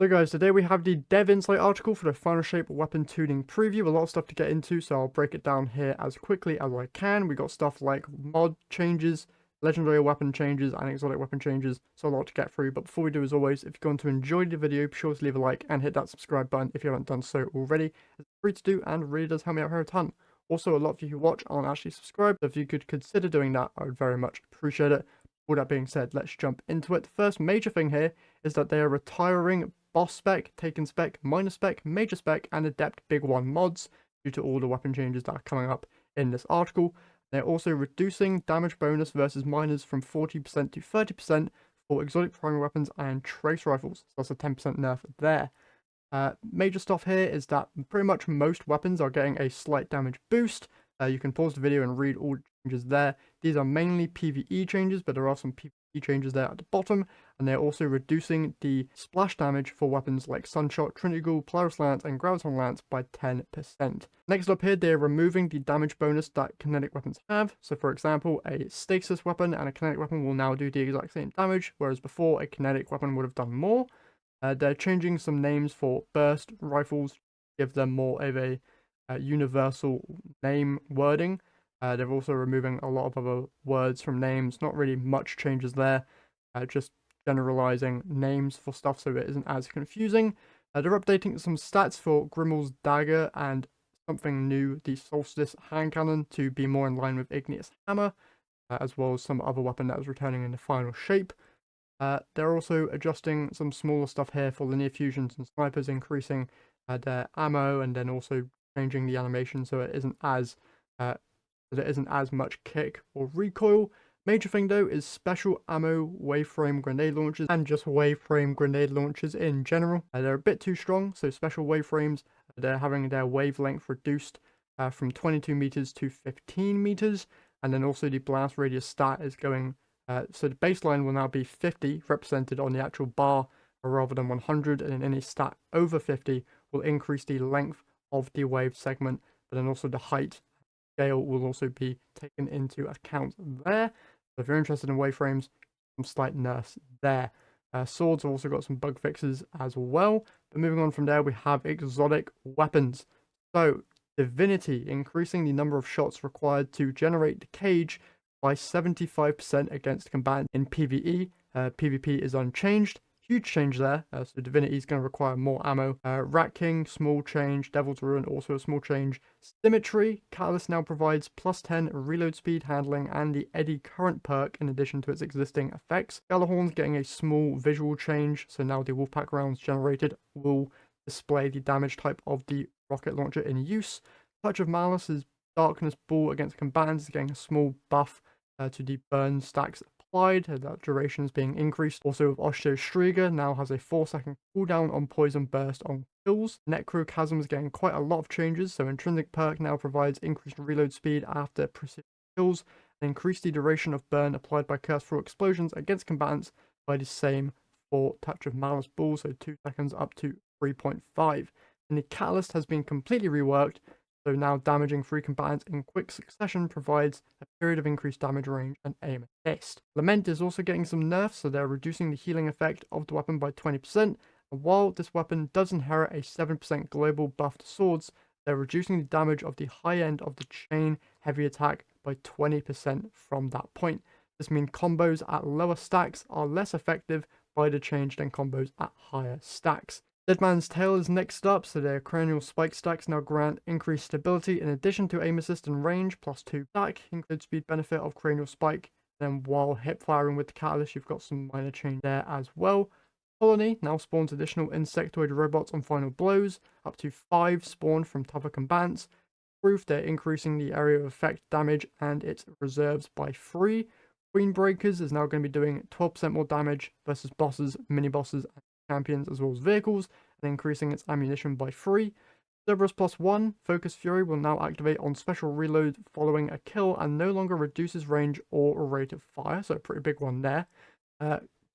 So guys, today we have the Dev Insight article for the Final Shape weapon tuning preview. A lot of stuff to get into, so I'll break it down here as quickly as I can. We got stuff like mod changes, legendary weapon changes, and exotic weapon changes, so a lot to get through. But before we do, as always, if you're going to enjoy the video, be sure to leave a like and hit that subscribe button if you haven't done so already. It's free to do and really does help me out here a ton. Also, a lot of you who watch aren't actually subscribed, so if you could consider doing that, I would very much appreciate it. All that being said, let's jump into it. The first major thing here is that they are retiring Boss Spec, Taken Spec, Minor Spec, Major Spec, and Adept Big One mods due to all the weapon changes that are coming up in this article. They're also reducing damage bonus versus minors from 40% to 30% for exotic primary weapons and trace rifles. So that's a 10% nerf there. Major stuff here is that pretty much most weapons are getting a slight damage boost. You can pause the video and read all the changes there. These are mainly PvE changes, but there are some PvE changes there at the bottom, and they're also reducing the splash damage for weapons like Sunshot, Trinity Ghoul, Polaris Lance, and Graviton Lance by 10%. Next up here, they're removing the damage bonus that kinetic weapons have. So for example, a stasis weapon and a kinetic weapon will now do the exact same damage, whereas before a kinetic weapon would have done more. They're changing some names for burst rifles, give them more of a universal name wording. They're also removing a lot of other words from names. Not really much changes there, just generalizing names for stuff so it isn't as confusing. They're updating some stats for Grimmel's Dagger and something new, the Solstice Hand Cannon, to be more in line with Igneous Hammer, as well as some other weapon that was returning in the final shape. They're also adjusting some smaller stuff here for linear fusions and snipers, increasing their ammo, and then also changing the animation so it isn't as much kick or recoil. Major thing though is special ammo waveframe grenade launchers and just waveframe grenade launchers in general. They're a bit too strong, so special waveframes, they're having their wavelength reduced from 22 meters to 15 meters, and then also the blast radius stat is going. So the baseline will now be 50 represented on the actual bar rather than 100, and then any stat over 50 will increase the length of the wave segment, but then also the height scale will also be taken into account there. So if you're interested in waveframes, some slight nerfs there. Swords have also got some bug fixes as well. But moving on from there, we have exotic weapons. So Divinity, increasing the number of shots required to generate the cage by 75% against combatants in PvE. PvP is unchanged. Huge change there. So Divinity is going to require more ammo. Rat King, small change. Devil's Ruin, also a small change. Symmetry, Catalyst now provides plus 10 reload speed, handling, and the Eddy Current perk in addition to its existing effects. Gjallarhorn's getting a small visual change. So now the Wolfpack rounds generated will display the damage type of the rocket launcher in use. Touch of Malice is Darkness Ball against combatants is getting a small buff to the burn stacks applied. That duration is being increased. Also, with Osteo Striga now has a 4-second cooldown on poison burst on kills. Necrochasm is getting quite a lot of changes. So intrinsic perk now provides increased reload speed after precision kills and increase the duration of burn applied by curse through explosions against combatants by the same for Touch of Malice Ball, so 2 seconds up to 3.5. And the Catalyst has been completely reworked. So now damaging 3 combatants in quick succession provides a period of increased damage range and aim assist. Lament is also getting some nerfs, so they're reducing the healing effect of the weapon by 20%. And while this weapon does inherit a 7% global buff to swords, they're reducing the damage of the high end of the chain heavy attack by 20% from that point. This means combos at lower stacks are less effective by the change than combos at higher stacks. Deadman's Tail is next up, so their cranial spike stacks now grant increased stability in addition to aim assist and range, plus 2 stack, includes speed benefit of cranial spike. Then while hip firing with the catalyst, you've got some minor change there as well. Colony now spawns additional insectoid robots on final blows, up to 5 spawn from tougher combatants. Proof they're increasing the area of effect damage and its reserves by 3. Queen Breakers is now going to be doing 12% more damage versus bosses, mini bosses, and champions as well as vehicles, and increasing its ammunition by 3. Cerberus plus 1, Focus Fury will now activate on special reload following a kill and no longer reduces range or rate of fire, so a pretty big one there.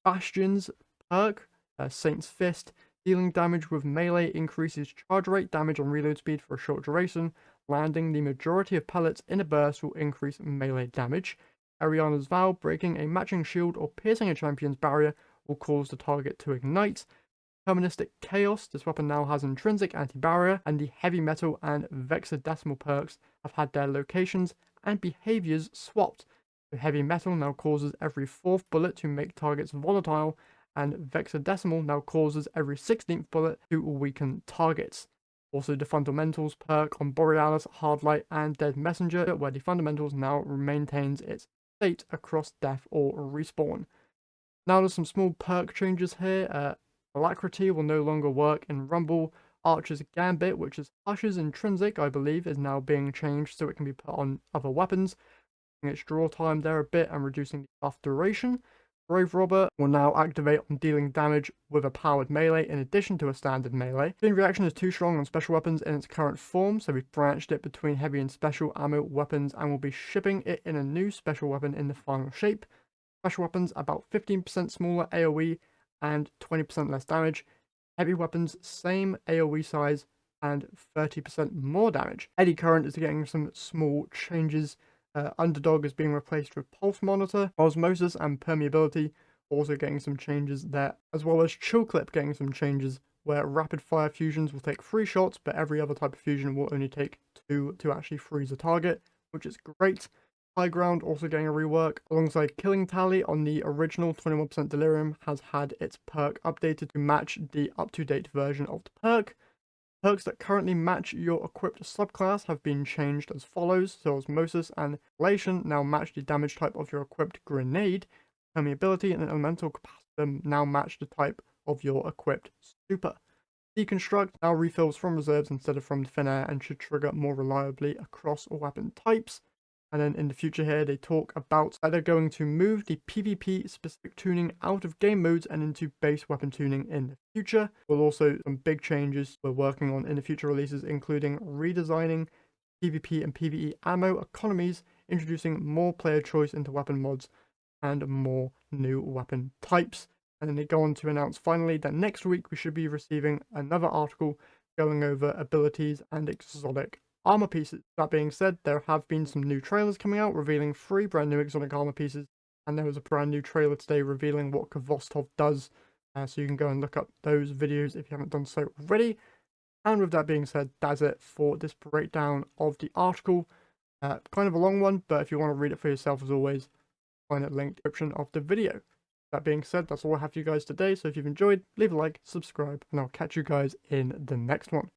Bastion's perk, Saint's Fist, dealing damage with melee increases charge rate, damage and reload speed for a short duration. Landing the majority of pellets in a burst will increase melee damage. Ariana's Vow, breaking a matching shield or piercing a champion's barrier will cause the target to ignite. Permanistic Chaos. This weapon now has intrinsic anti-barrier, and the heavy metal and vexadecimal perks have had their locations and behaviors swapped. The heavy metal now causes every 4th bullet to make targets volatile, and vexadecimal now causes every 16th bullet to weaken targets. Also, the fundamentals perk on Borealis, Hardlight, and Dead Messenger, where the fundamentals now maintains its state across death or respawn. Now there's some small perk changes here. Alacrity will no longer work in Rumble. Archer's Gambit, which is Hush's intrinsic, I believe, is now being changed so it can be put on other weapons. Its draw time there a bit and reducing the buff duration. Grave Robber will now activate on dealing damage with a powered melee in addition to a standard melee. Chain Reaction is too strong on special weapons in its current form, so we've branched it between heavy and special ammo weapons and will be shipping it in a new special weapon in the final shape. Special weapons about 15% smaller AoE and 20% less damage. Heavy weapons same AoE size and 30% more damage. Eddy Current is getting some small changes. Underdog is being replaced with Pulse Monitor. Osmosis and Permeability also getting some changes there, as well as Chill Clip getting some changes where rapid fire fusions will take 3 shots, but every other type of fusion will only take 2 to actually freeze a target, which is great. High Ground also getting a rework, alongside Killing Tally on the original 21% Delirium has had its perk updated to match the up-to-date version of the perk. Perks that currently match your equipped subclass have been changed as follows. So Osmosis and Elation now match the damage type of your equipped grenade. Permeability and Elemental Capacitor now match the type of your equipped super. Deconstruct now refills from reserves instead of from thin air and should trigger more reliably across all weapon types. And then in the future here, they talk about that they're going to move the PvP specific tuning out of game modes and into base weapon tuning in the future. We'll also some big changes we're working on in the future releases, including redesigning PvP and PvE ammo economies, introducing more player choice into weapon mods, and more new weapon types. And then they go on to announce finally that next week we should be receiving another article going over abilities and exotic armor pieces. That being said, there have been some new trailers coming out revealing 3 brand new exotic armor pieces, and there was a brand new trailer today revealing what Kvostov does, so you can go and look up those videos if you haven't done so already. And with that being said, that's it for this breakdown of the article. Kind of a long one, but if you want to read it for yourself, as always, find it linked in the description of the video. That being said, that's all I have for you guys today, so if you've enjoyed, leave a like, subscribe, and I'll catch you guys in the next one.